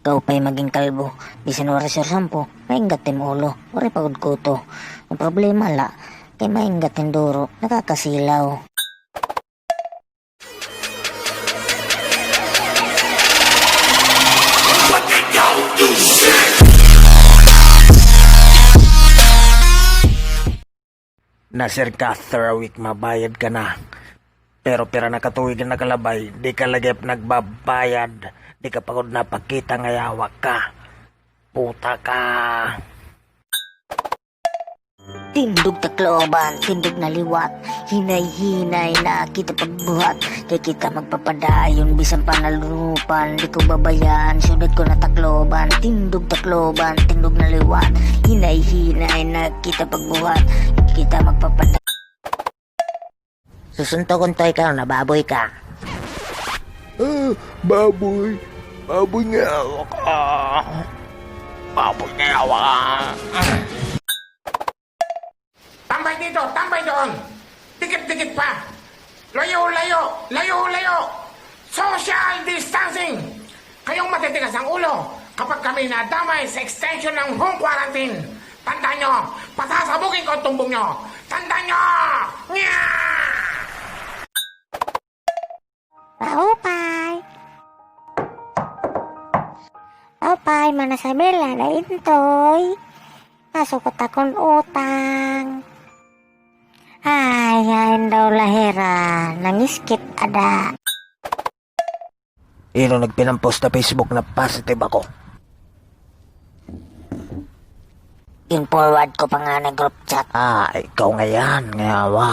Kau pa'y maging kalbo, bisan wala sir sampo, mainggat tim ulo, wala pagod kuto. Ang problema la, kay mainggat tim duro, nakakasilaw. Na sir ka, week mabayad ka na. Pero pira na katuwig na nakalabay, di ka lagi nagbabayad. Di ka pagod na pakita nga yawa ka. Puta ka. Tindog takloban, tindog na liwat, hinay-hinay na kita pagbuhat. Kay kita magpapadayon, bisan panalunupan, di ko babayan, sudat ko na takloban. Tindog takloban, tindog na liwat, hinay-hinay na kita pagbuhat. Kita magpapadayon. Susuntogon to ikaw na baboy ka. Baboy. Baboy nga yawa ka. Baboy nga yawa ka. Tambay dito, tambay doon. Dikit-dikit pa. Layo-layo, layo-layo. Social distancing. Kayong matitigas ang ulo kapag kami nadamay sa extension ng home quarantine. Tandaan nyo, pasasabugin ko ang tumbong nyo. Tandaan nyo! Nya! Paupay. Paupay, mana sa bela na intoy. Masukot akong utang. Ay, yain daw lahira. Nangiskit ada. Ino nagpinampost na Facebook na positive ako. In-forward ko pa nga na group chat. Ikaw nga yan, nga yawa.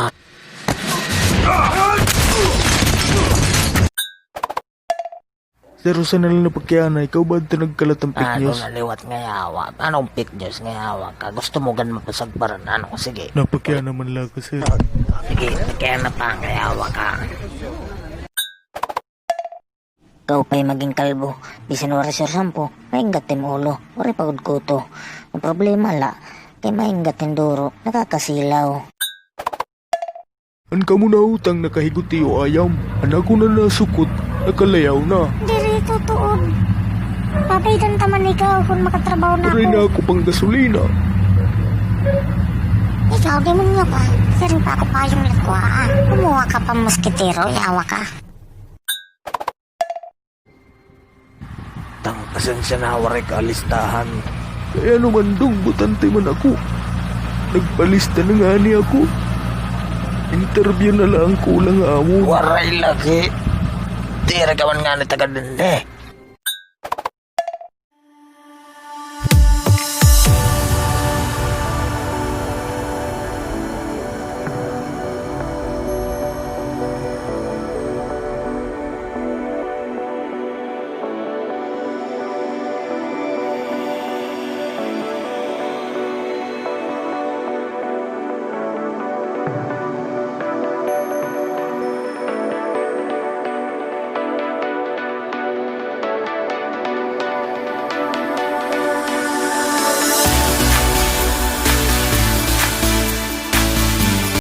Pero sa nalang na pagkayana, ikaw ba ito nagkalat ng fake news? Naliwat nga yawa. Anong fake news nga yawa ka? Gusto mo gan mapasagbaran? Ano? Sige. Napakya naman lang kasi. Sige, kaya na pa nga yawa ka. Kau pa'y maging kalbo, bisan wala sir sampo, mainggat tim ulo, wala pagod kuto. Ang problema la, kay mainggat tim duro, nakakasilaw. An ka mo na utang nakahiguti o ayam. Anak ko na nasukot, nakalayaw na. Diri tutuon. Pabaydan taman ikaw kung makatrabaho na Pare na ako pang gasolina. Ikaw, demonyo ka. Sir pa ako payong lakwaan. Kumuha ka pa moskitero, yawa ka. Tang pasensya na waray ka alistahan. Kaya naman dong butante man ako. Nagpalista na nga ni ako. Interview na lang kulang amo. Waray lagi. Tira ka man nga na taga din eh.